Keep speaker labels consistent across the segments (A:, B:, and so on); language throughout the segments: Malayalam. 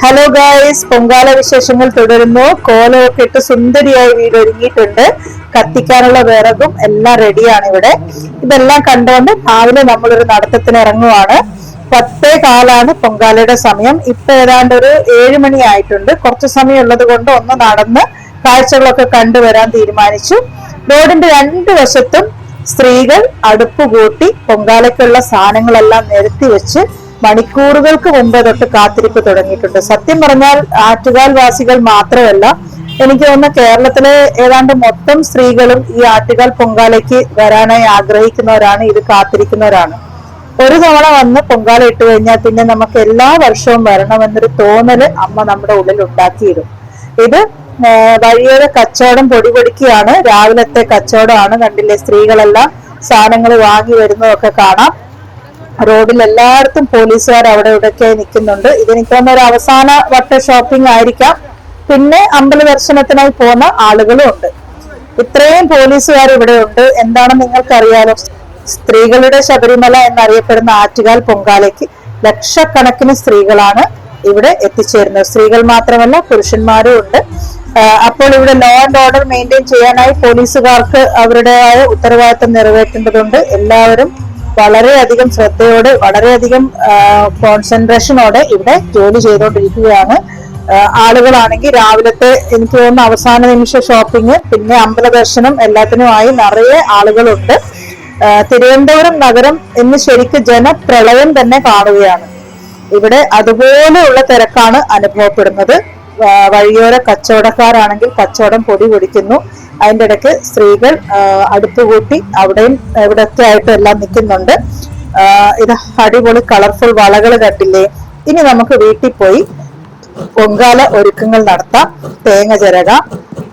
A: ഹലോ ഗായ്സ്, പൊങ്കാല വിശേഷങ്ങൾ തുടരുന്നു. കോലമൊക്കെ ഇട്ട് സുന്ദരിയായി വീട് ഒരുങ്ങിയിട്ടുണ്ട്. കത്തിക്കാനുള്ള വിറകും എല്ലാം റെഡിയാണ് ഇവിടെ. ഇതെല്ലാം കണ്ടുകൊണ്ട് രാവിലെ നമ്മളൊരു നടത്തത്തിന് ഇറങ്ങുവാണ്. 10:15 പൊങ്കാലയുടെ സമയം. ഇപ്പൊ ഏതാണ്ട് ഒരു 7 മണി ആയിട്ടുണ്ട്. കുറച്ച് സമയം ഉള്ളത് കൊണ്ട് ഒന്ന് നടന്ന് കാഴ്ചകളൊക്കെ കണ്ടുവരാൻ തീരുമാനിച്ചു. റോഡിന്റെ 2 വശത്തും സ്ത്രീകൾ അടുപ്പ് കൂട്ടി പൊങ്കാലയ്ക്കുള്ള സാധനങ്ങളെല്ലാം നിരത്തി വെച്ച് മണിക്കൂറുകൾക്ക് മുമ്പ് തൊട്ട് കാത്തിരിപ്പ് തുടങ്ങിയിട്ടുണ്ട്. സത്യം പറഞ്ഞാൽ ആറ്റുകാൽ വാസികൾ മാത്രമല്ല, എനിക്ക് തോന്നുന്നു കേരളത്തിലെ ഏതാണ്ട് മൊത്തം സ്ത്രീകളും ഈ ആറ്റുകാൽ പൊങ്കാലയ്ക്ക് വരാനായി ആഗ്രഹിക്കുന്നവരാണ്, ഇത് കാത്തിരിക്കുന്നവരാണ്. ഒരു തവണ വന്ന് പൊങ്കാല ഇട്ട് കഴിഞ്ഞാൽ പിന്നെ നമുക്ക് എല്ലാ വർഷവും വരണമെന്നൊരു തോന്നല് അമ്മ നമ്മുടെ ഉള്ളിൽ ഉണ്ടാക്കിയിടും. ഇത് വഴിയോര കച്ചവടം പൊടിപൊടിക്കുകയാണ്. രാവിലത്തെ കച്ചവടമാണ്. കണ്ടില്ലേ, സ്ത്രീകളെല്ലാം സാധനങ്ങൾ വാങ്ങി വരുന്നതൊക്കെ കാണാം. റോഡിൽ എല്ലായിടത്തും പോലീസുകാർ അവിടെ ഇവിടെയൊക്കെയായി നിൽക്കുന്നുണ്ട്. ഇതെനിക്ക് തോന്നുന്ന ഒരു അവസാന വട്ട ഷോപ്പിംഗ് ആയിരിക്കാം. പിന്നെ അമ്പല ദർശനത്തിനായി പോകുന്ന ആളുകളും ഉണ്ട്. ഇത്രയും പോലീസുകാർ ഇവിടെ ഉണ്ട്. എന്താണെന്ന് നിങ്ങൾക്കറിയാലോ, സ്ത്രീകളുടെ ശബരിമല എന്നറിയപ്പെടുന്ന ആറ്റുകാൽ പൊങ്കാലയ്ക്ക് ലക്ഷക്കണക്കിന് സ്ത്രീകളാണ് ഇവിടെ എത്തിച്ചേരുന്നത്. സ്ത്രീകൾ മാത്രമല്ല, പുരുഷന്മാരും ഉണ്ട്. അപ്പോൾ ഇവിടെ ലോ ആൻഡ് ഓർഡർ മെയിൻറ്റെയിൻ ചെയ്യാനായി പോലീസുകാർക്ക് അവരുടേതായ ഉത്തരവാദിത്തം നിറവേറ്റേണ്ടതുണ്ട്. എല്ലാവരും വളരെയധികം ശ്രദ്ധയോടെ, വളരെയധികം കോൺസെൻട്രേഷനോടെ ഇവിടെ ജോലി ചെയ്തുകൊണ്ടിരിക്കുകയാണ്. ആളുകളാണെങ്കിൽ രാവിലത്തെ എനിക്ക് തോന്നുന്ന അവസാന നിമിഷ ഷോപ്പിംഗ്, പിന്നെ അമ്പല ദർശനം എല്ലാത്തിനുമായി നിറയെ ആളുകളുണ്ട്. തിരുവനന്തപുരം നഗരം ഇന്ന് ശരിക്കും ജനപ്രളയം തന്നെ കാണുകയാണ്. ഇവിടെ അതുപോലെയുള്ള തിരക്കാണ് അനുഭവപ്പെടുന്നത്. വഴിയോര കച്ചവടക്കാരാണെങ്കിൽ കച്ചവടം പൊടി പൊടിക്കുന്നു. അതിൻ്റെ ഇടയ്ക്ക് സ്ത്രീകൾ അടുപ്പ് കൂട്ടി അവിടെയും ഇവിടെയൊക്കെ ആയിട്ട് എല്ലാം നിൽക്കുന്നുണ്ട്. ഇത് അടിപൊളി കളർഫുൾ വളകൾ കണ്ടില്ലേ. ഇനി നമുക്ക് വീട്ടിൽ പോയി പൊങ്കാല ഒരുക്കങ്ങൾ നടത്താം. തേങ്ങ ചിരകാം.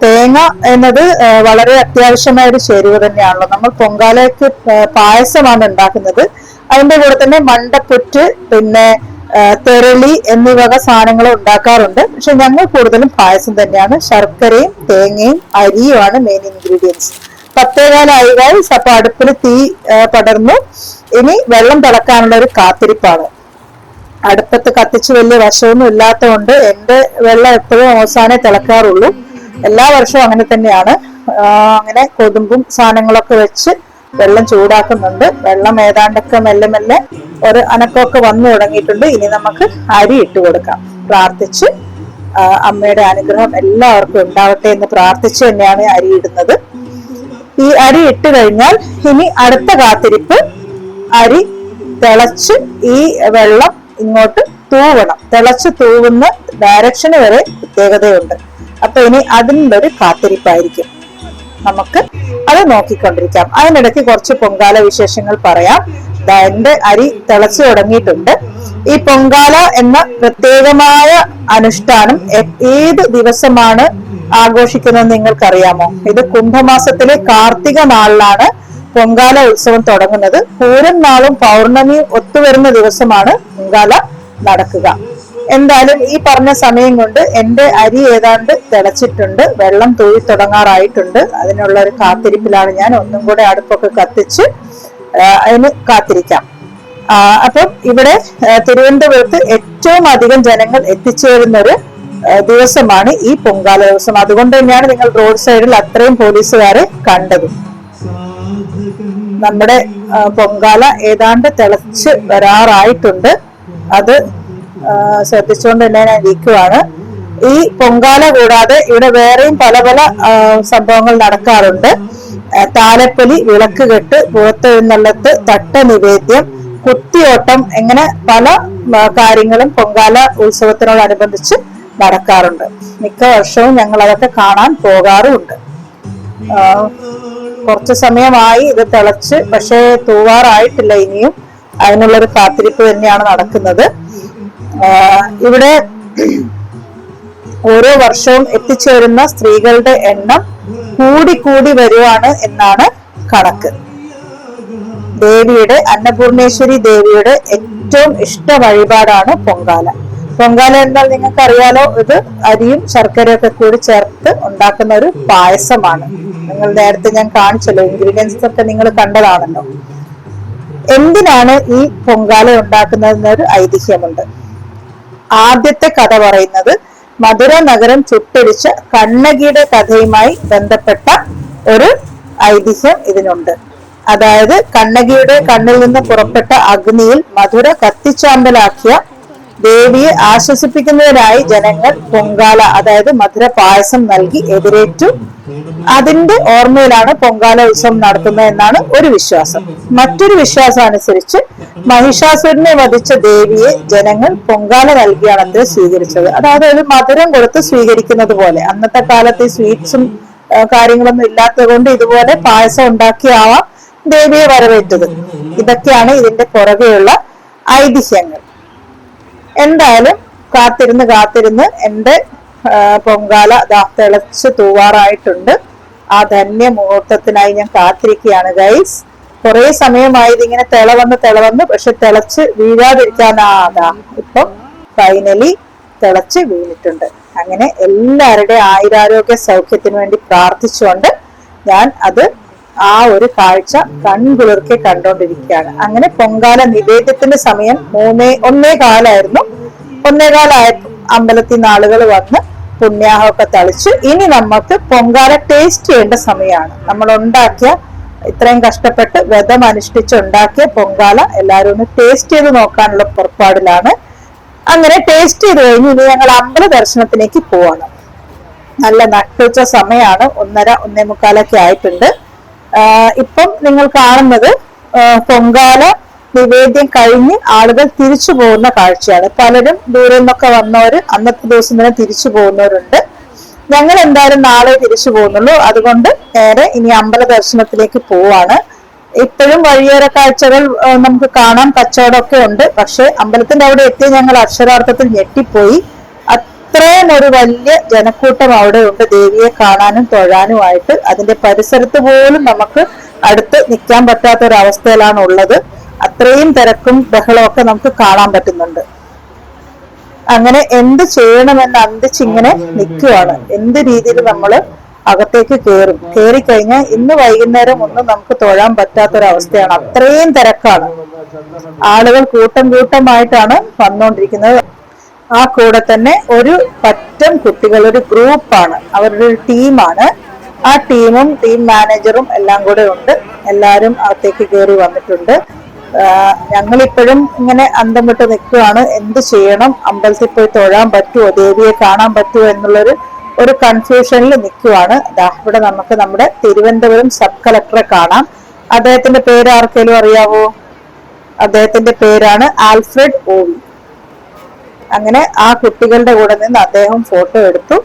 A: തേങ്ങ എന്നത് വളരെ അത്യാവശ്യമായ ഒരു ചേരുവ തന്നെയാണല്ലോ. നമ്മൾ പൊങ്കാലയ്ക്ക് പായസമാണ് ഉണ്ടാക്കുന്നത്. അതിന്റെ കൂടെ തന്നെ മണ്ടപ്പുറ്റ്, പിന്നെ തെരളി എന്നീ വക സാധനങ്ങൾ ഉണ്ടാക്കാറുണ്ട്. പക്ഷെ ഞങ്ങൾ കൂടുതലും പായസം തന്നെയാണ്. ശർക്കരയും തേങ്ങയും അരിയുമാണ് മെയിൻ ഇൻഗ്രീഡിയൻസ്. 10:15 അപ്പൊ അടുപ്പിൽ തീ പടർന്നു. ഇനി വെള്ളം തിളക്കാനുള്ള ഒരു കാത്തിരിപ്പാണ്. അടുപ്പത്ത് കത്തിച്ച് വലിയ വശമൊന്നും ഇല്ലാത്തതുകൊണ്ട് എന്റെ വെള്ളം എപ്പോഴും അവസാനേ തിളക്കാറുള്ളൂ. എല്ലാ വർഷവും അങ്ങനെ തന്നെയാണ്. അങ്ങനെ കൊതുമ്പും സാധനങ്ങളൊക്കെ വെച്ച് വെള്ളം ചൂടാക്കുന്നുണ്ട്. വെള്ളം ഏതാണ്ടൊക്കെ മെല്ലെ മെല്ലെ ഒരു അനക്കമൊക്കെ വന്നു തുടങ്ങിയിട്ടുണ്ട്. ഇനി നമുക്ക് അരി ഇട്ട് കൊടുക്കാം. പ്രാർത്ഥിച്ച് അമ്മയുടെ അനുഗ്രഹം എല്ലാവർക്കും ഉണ്ടാവട്ടെ എന്ന് പ്രാർത്ഥിച്ച് തന്നെയാണ് അരി ഇടുന്നത്. ഈ അരി ഇട്ട് കഴിഞ്ഞാൽ ഇനി അടുത്ത കാത്തിരിപ്പ്, അരി തിളച്ച് ഈ വെള്ളം ഇങ്ങോട്ട് തൂവണം. തിളച്ച് തൂവുന്ന ഡയറക്ഷന് വരെ പ്രത്യേകതയുണ്ട്. അപ്പൊ ഇനി അതിൻ്റെ ഒരു കാത്തിരിപ്പായിരിക്കും. നമുക്ക് അത് നോക്കിക്കൊണ്ടിരിക്കാം. അതിനിടയ്ക്ക് കുറച്ച് പൊങ്കാല വിശേഷങ്ങൾ പറയാം. എന്റെ അരി തിളച്ചു തുടങ്ങിയിട്ടുണ്ട്. ഈ പൊങ്കാല എന്ന പ്രത്യേകമായ അനുഷ്ഠാനം ഏത് ദിവസമാണ് ആഘോഷിക്കുന്നത് നിങ്ങൾക്കറിയാമോ? ഇത് കുംഭമാസത്തിലെ കാർത്തിക നാളിലാണ് പൊങ്കാല ഉത്സവം തുടങ്ങുന്നത്. പൂരം നാളും പൗർണമിയും ഒത്തുവരുന്ന ദിവസമാണ് പൊങ്കാല നടക്കുക. എന്തായാലും ഈ പറഞ്ഞ സമയം കൊണ്ട് എന്റെ അരി ഏതാണ്ട് തിളച്ചിട്ടുണ്ട്. വെള്ളം തൂവി തുടങ്ങാറായിട്ടുണ്ട്. അതിനുള്ള ഒരു കാത്തിരിപ്പിലാണ് ഞാൻ. ഒന്നും കൂടെ അടുപ്പൊക്കെ കത്തിച്ച് അതിന് കാത്തിരിക്കാം. അപ്പം ഇവിടെ തിരുവനന്തപുരത്ത് ഏറ്റവും അധികം ജനങ്ങൾ എത്തിച്ചേരുന്ന ഒരു ദിവസമാണ് ഈ പൊങ്കാല ദിവസം. അതുകൊണ്ട് തന്നെയാണ് നിങ്ങൾ റോഡ് സൈഡിൽ അത്രയും പോലീസുകാരെ കണ്ടത്. നമ്മുടെ പൊങ്കാല ഏതാണ്ട് തിളച്ച് വരാറായിട്ടുണ്ട്. അത് ശ്രദ്ധിച്ചുകൊണ്ട് തന്നെ ഞാൻ ഇരിക്കുവാണ്. ഈ പൊങ്കാല കൂടാതെ ഇവിടെ വേറെയും പല പല സംഭവങ്ങൾ നടക്കാറുണ്ട്. താലപ്പൊലി, വിളക്ക് കെട്ട്, പുറത്തെഴുന്നള്ളത്ത്, തട്ട നിവേദ്യം, കുത്തിയോട്ടം, ഇങ്ങനെ പല കാര്യങ്ങളും പൊങ്കാല ഉത്സവത്തിനോടനുബന്ധിച്ച് നടക്കാറുണ്ട്. മിക്ക വർഷവും ഞങ്ങൾ അതൊക്കെ കാണാൻ പോകാറുമുണ്ട്. കുറച്ച് സമയമായി ഇത് തിളച്ച്, പക്ഷേ തൂവാറായിട്ടില്ല. ഇനിയും അതിനുള്ളൊരു കാത്തിരിപ്പ് തന്നെയാണ് നടക്കുന്നത്. ഇവിടെ ഓരോ വർഷവും എത്തിച്ചേരുന്ന സ്ത്രീകളുടെ എണ്ണം കൂടി വരുവാണ് എന്നാണ് കണക്ക്. ദേവിയുടെ, അന്നപൂർണേശ്വരി ദേവിയുടെ ഏറ്റവും ഇഷ്ട വഴിപാടാണ് പൊങ്കാല. പൊങ്കാല എന്നാൽ നിങ്ങൾക്ക് അറിയാലോ, ഇത് അരിയും ശർക്കരയൊക്കെ കൂടി ചേർത്ത് ഉണ്ടാക്കുന്ന ഒരു പായസമാണ്. നിങ്ങൾ നേരത്തെ ഞാൻ കാണിച്ചല്ലോ, ഇൻഗ്രീഡിയൻസ് ഒക്കെ നിങ്ങൾ കണ്ടതാണല്ലോ. എന്തിനാണ് ഈ പൊങ്കാല ഉണ്ടാക്കുന്നതെന്നൊരു ഐതിഹ്യമുണ്ട്. ആദ്യത്തെ കഥ പറയുന്നത് മധുര നഗരം ചുട്ടരിച്ച കണ്ണകിയുടെ കഥയുമായി ബന്ധപ്പെട്ട ഒരു ഐതിഹ്യം ഇതിനുണ്ട്. അതായത് കണ്ണകിയുടെ കണ്ണിൽ നിന്ന് പുറപ്പെട്ട അഗ്നിയിൽ മധുര കത്തിച്ചാമ്പലാക്കിയ ദേവിയെ ആശ്വസിപ്പിക്കുന്നതിനായി ജനങ്ങൾ പൊങ്കാല, അതായത് മധുര പായസം നൽകി എതിരേറ്റു. അതിന്റെ ഓർമ്മയിലാണ് പൊങ്കാല ഉത്സവം നടത്തുന്നത് എന്നാണ് ഒരു വിശ്വാസം. മറ്റൊരു വിശ്വാസം അനുസരിച്ച് മഹിഷാസുരനെ വധിച്ച ദേവിയെ ജനങ്ങൾ പൊങ്കാല നൽകിയാണ് അത് സ്വീകരിച്ചത്. അതായത് ഒരു മധുരം കൊടുത്ത് സ്വീകരിക്കുന്നത് പോലെ. അന്നത്തെ കാലത്ത് സ്വീറ്റ്സും കാര്യങ്ങളൊന്നും ഇല്ലാത്തത് കൊണ്ട് ഇതുപോലെ പായസം ഉണ്ടാക്കിയാവാം ദേവിയെ വരവേറ്റത്. ഇതൊക്കെയാണ് ഇതിന്റെ പുറകെയുള്ള ഐതിഹ്യങ്ങൾ. എന്തായാലും കാത്തിരുന്ന് എന്റെ പൊങ്കാല തിളച്ച് തൂവാറായിട്ടുണ്ട്. ആ ധന്യ മുഹൂർത്തത്തിനായി ഞാൻ കാത്തിരിക്കുകയാണ് ഗൈസ്. കുറെ സമയമായി ഇതിങ്ങനെ തിളവന്ന് പക്ഷെ തിളച്ച് വീഴാതിരിക്കാനാ ഇപ്പം ഫൈനലി തിളച്ച് വീണിട്ടുണ്ട്. അങ്ങനെ എല്ലാവരുടെയും ആയുരാരോഗ്യ സൗഖ്യത്തിന് വേണ്ടി പ്രാർത്ഥിച്ചുകൊണ്ട് ഞാൻ അത് ആ ഒരു കാഴ്ച കൺകുളിർക്കെ കണ്ടോണ്ടിരിക്കുകയാണ്. അങ്ങനെ പൊങ്കാല നിവേദ്യത്തിന്റെ സമയം 1:15 അമ്പലത്തിൽ നിന്ന് ആളുകൾ വന്ന് പുണ്യാഹമൊക്കെ തളിച്ച് ഇനി നമുക്ക് പൊങ്കാല ടേസ്റ്റ് ചെയ്യേണ്ട സമയമാണ്. നമ്മൾ ഉണ്ടാക്കിയ ഇത്രയും കഷ്ടപ്പെട്ട് വ്രതം അനുഷ്ഠിച്ചുണ്ടാക്കിയ പൊങ്കാല എല്ലാവരും ഒന്ന് ടേസ്റ്റ് ചെയ്ത് നോക്കാനുള്ള പുറപ്പാടിലാണ്. അങ്ങനെ ടേസ്റ്റ് ചെയ്ത് കഴിഞ്ഞ് ഇനി ഞങ്ങൾ അമ്പല ദർശനത്തിലേക്ക് പോവാണ്. നല്ല നട്ടുച്ച സമയമാണ്. 1:30-1:45 ആയിട്ടുണ്ട്. ഇപ്പം നിങ്ങൾ കാണുന്നത് പൊങ്കാല നിവേദ്യം കഴിഞ്ഞ് ആളുകൾ തിരിച്ചു പോകുന്ന കാഴ്ചയാണ്. പലരും ദൂരെ നിന്നൊക്കെ വന്നവര് അന്നത്തെ ദിവസം തന്നെ തിരിച്ചു പോകുന്നവരുണ്ട്. ഞങ്ങൾ എന്തായാലും നാളെ തിരിച്ചു പോകുന്നുള്ളൂ. അതുകൊണ്ട് നേരെ ഇനി അമ്പല ദർശനത്തിലേക്ക് പോവാണ്. ഇപ്പോഴും വഴിയോര കാഴ്ചകൾ നമുക്ക് കാണാം, കച്ചവടമൊക്കെ ഉണ്ട്. പക്ഷെ അമ്പലത്തിന്റെ അവിടെ എത്തി ഞങ്ങൾ അക്ഷരാർത്ഥത്തിൽ ഞെട്ടിപ്പോയി. അത്രയും ഒരു വലിയ ജനക്കൂട്ടം അവിടെ ഉണ്ട് ദേവിയെ കാണാനും തൊഴാനുമായിട്ട്. അതിന്റെ പരിസരത്ത് പോലും നമുക്ക് അടുത്ത് നിൽക്കാൻ പറ്റാത്ത ഒരു അവസ്ഥയിലാണ് ഉള്ളത്. അത്രയും തിരക്കും ബഹളമൊക്കെ നമുക്ക് കാണാൻ പറ്റുന്നുണ്ട്. അങ്ങനെ എന്ത് ചെയ്യണമെന്ന് അന്തിച്ചിങ്ങനെ നിൽക്കുവാണ്. എന്ത് രീതിയിൽ നമ്മൾ അകത്തേക്ക് കയറി കഴിഞ്ഞാൽ ഇന്ന് വൈകുന്നേരം ഒന്നും നമുക്ക് തൊഴാൻ പറ്റാത്തൊരവസ്ഥയാണ്. അത്രയും തിരക്കാണ്. ആളുകൾ കൂട്ടമായിട്ടാണ് വന്നുകൊണ്ടിരിക്കുന്നത്. ആ കൂടെ തന്നെ ഒരു പറ്റം കുട്ടികൾ, ഒരു ഗ്രൂപ്പാണ്, അവരുടെ ഒരു ടീമാണ്. ആ ടീം മാനേജറും എല്ലാം കൂടെ ഉണ്ട്. എല്ലാരും അകത്തേക്ക് കയറി വന്നിട്ടുണ്ട്. ഞങ്ങളിപ്പോഴും ഇങ്ങനെ അന്തം വിട്ട് നിൽക്കുകയാണ്. എന്ത് ചെയ്യണം, അമ്പലത്തിൽ പോയി തൊഴാൻ പറ്റുമോ, ദേവിയെ കാണാൻ പറ്റുമോ എന്നുള്ളൊരു കൺഫ്യൂഷനിൽ നിൽക്കുവാണ്. ഇവിടെ നമുക്ക് നമ്മുടെ തിരുവനന്തപുരം സബ് കളക്ടറെ കാണാം. അദ്ദേഹത്തിന്റെ പേര് ആർക്കെങ്കിലും അറിയാവോ? അദ്ദേഹത്തിന്റെ പേരാണ് ആൽഫ്രഡ് ഓവി. അങ്ങനെ ആ കുട്ടികളുടെ കൂടെ നിന്ന് അദ്ദേഹം ഫോട്ടോ എടുത്തു.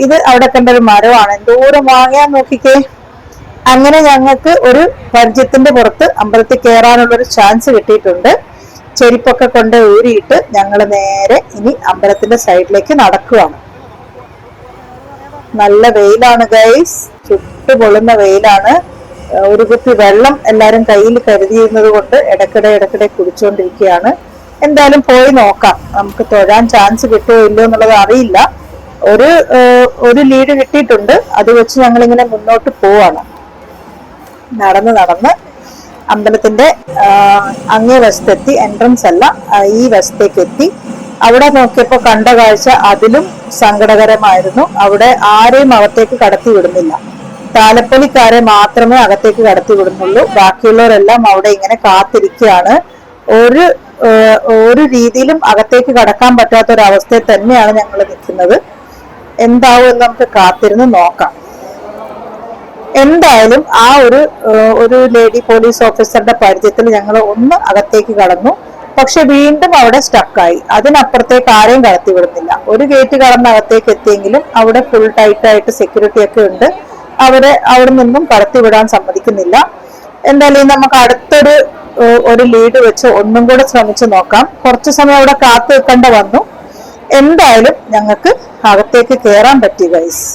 A: ഇത് അവിടെ കണ്ട ഒരു മരമാണ്. എന്തോരം വാങ്ങാൻ നോക്കിക്കേ. അങ്ങനെ ഞങ്ങൾക്ക് ഒരു പരിചയത്തിന്റെ പുറത്ത് അമ്പലത്തിൽ കയറാനുള്ളൊരു ചാൻസ് കിട്ടിയിട്ടുണ്ട്. ചെരുപ്പൊക്കെ കൊണ്ട് ഊരിയിട്ട് ഞങ്ങൾ നേരെ ഇനി അമ്പലത്തിന്റെ സൈഡിലേക്ക് നടക്കുകയാണ്. നല്ല വെയിലാണ് ഗൈസ്, ചുട്ടുപൊള്ളുന്ന വെയിലാണ്. ഒരു കുപ്പി വെള്ളം എല്ലാരും കയ്യിൽ കരുതിയിരുന്നത് കൊണ്ട് ഇടയ്ക്കിടെ കുടിച്ചുകൊണ്ടിരിക്കുകയാണ്. എന്തായാലും പോയി നോക്കാം, നമുക്ക് തൊഴാൻ ചാൻസ് കിട്ടുമോ ഇല്ലയോ എന്നുള്ളത് അറിയില്ല. ഒരു ലീഡ് കിട്ടിയിട്ടുണ്ട്. അത് വെച്ച് ഞങ്ങൾ ഇങ്ങനെ മുന്നോട്ട് പോവാണ്. നടന്ന് അമ്പലത്തിന്റെ അങ്ങേ വശത്തെത്തി. എൻട്രൻസ് അല്ല, ഈ വശത്തേക്ക് എത്തി. അവിടെ നോക്കിയപ്പോ കണ്ട കാഴ്ച അതിലും സങ്കടകരമായിരുന്നു. അവിടെ ആരെയും അകത്തേക്ക് കടത്തി വിടുന്നില്ല. താലപ്പൊലിക്കാരെ മാത്രമേ അകത്തേക്ക് കടത്തി വിടുന്നുള്ളൂ. ബാക്കിയുള്ളവരെല്ലാം അവിടെ ഇങ്ങനെ കാത്തിരിക്കുകയാണ്. ഒരു രീതിയിലും അകത്തേക്ക് കടക്കാൻ പറ്റാത്ത ഒരു അവസ്ഥയിൽ തന്നെയാണ് ഞങ്ങൾ നിൽക്കുന്നത്. എന്താവും എന്ന് നമുക്ക് കാത്തിരുന്ന് നോക്കാം. എന്തായാലും ആ ഒരു ലേഡി പോലീസ് ഓഫീസറുടെ പരിചയത്തിൽ ഞങ്ങൾ ഒന്ന് അകത്തേക്ക് കടന്നു. പക്ഷെ വീണ്ടും അവിടെ സ്റ്റക്കായി. അതിനപ്പുറത്തേക്ക് ആരെയും കടത്തി വിടുന്നില്ല. ഒരു ഗേറ്റ് കടന്ന് അകത്തേക്ക് എത്തിയെങ്കിലും അവിടെ ഫുൾ ടൈറ്റായിട്ട് സെക്യൂരിറ്റി ഒക്കെ ഉണ്ട്. അവിടെ നിന്നും കടത്തി വിടാൻ സമ്മതിക്കുന്നില്ല. എന്തായാലും നമുക്ക് ഒരു ലീഡ് വെച്ച് ഒന്നും കൂടെ ശ്രമിച്ചു നോക്കാം. കുറച്ചു സമയം അവിടെ കാത്തു നിൽക്കേണ്ട വന്നു. എന്തായാലും ഞങ്ങൾക്ക് അകത്തേക്ക് കയറാൻ പറ്റി ഗൈസ്.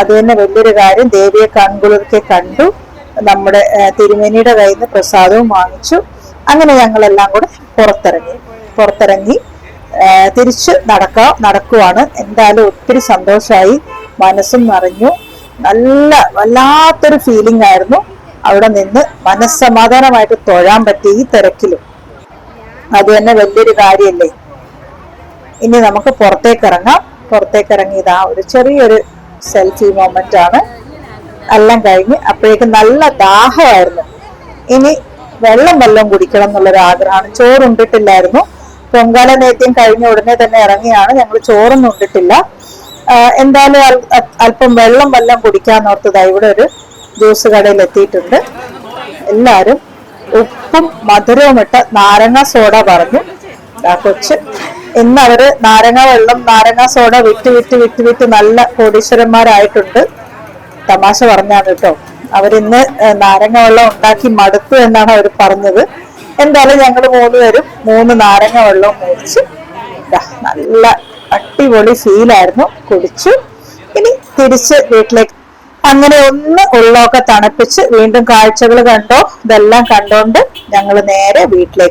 A: അത് തന്നെ വലിയൊരു കാര്യം. ദേവിയെ കൺകുളിർക്കെ കണ്ടു. നമ്മുടെ തിരുമേനിയുടെ കയ്യിൽ നിന്ന് പ്രസാദവും വാങ്ങിച്ചു. അങ്ങനെ ഞങ്ങളെല്ലാം കൂടെ പുറത്തിറങ്ങി തിരിച്ച് നടക്കുവാണ്. എന്തായാലും ഒത്തിരി സന്തോഷമായി, മനസ്സും നിറഞ്ഞു. വല്ലാത്തൊരു ഫീലിംഗ് ആയിരുന്നു. അവിടെ നിന്ന് മനസ്സമാധാനമായിട്ട് തൊഴാൻ പറ്റി ഈ തിരക്കിലും. അത് തന്നെ വലിയൊരു കാര്യല്ലേ. ഇനി നമുക്ക് പുറത്തേക്ക് ഇറങ്ങാം. പുറത്തേക്ക് ഇറങ്ങി ഇതാ ഒരു ചെറിയൊരു സെൽഫി മൊമെന്റ് ആണ്. എല്ലാം കഴിഞ്ഞ് അപ്പോഴേക്കും നല്ല ദാഹമായിരുന്നു. ഇനി വെള്ളം കുടിക്കണം എന്നുള്ളൊരു ആഗ്രഹമാണ്. ചോറുണ്ടിട്ടില്ലായിരുന്നു. പൊങ്കാല നേദ്യം കഴിഞ്ഞ ഉടനെ തന്നെ ഇറങ്ങിയാണ്. ഞങ്ങൾ ചോറൊന്നും ഉണ്ടിട്ടില്ല. എന്തായാലും അല്പം വെള്ളം കുടിക്കാന്നോർത്തതാ ഇവിടെ ഒരു ജ്യൂസ് കടയിൽ എത്തിയിട്ടുണ്ട്. എല്ലാരും ഉപ്പും മധുരവും ഇട്ട നാരങ്ങ സോഡ പറഞ്ഞു. കൊച്ച് ഇന്ന് അവര് നാരങ്ങ സോഡ വിറ്റ് നല്ല കോടീശ്വരന്മാരായിട്ടുണ്ട്. തമാശ പറഞ്ഞാണ് കേട്ടോ. അവരിന്ന് നാരങ്ങ വെള്ളം ഉണ്ടാക്കി മടുത്തു എന്നാണ് അവർ പറഞ്ഞത്. എന്തായാലും ഞങ്ങൾ 3 പേരും 3 നാരങ്ങ വെള്ളവും മേടിച്ച് നല്ല അടിപൊളി ഫീലായിരുന്നു. കുടിച്ചു. ഇനി തിരിച്ച് വീട്ടിലേക്ക്. അങ്ങനെ ഒന്ന് ഉള്ളൊക്കെ തണുപ്പിച്ച് വീണ്ടും കാഴ്ചകൾ കണ്ടോ. ഇതെല്ലാം കണ്ടോണ്ട് ഞങ്ങൾ നേരെ വീട്ടിലേക്ക്.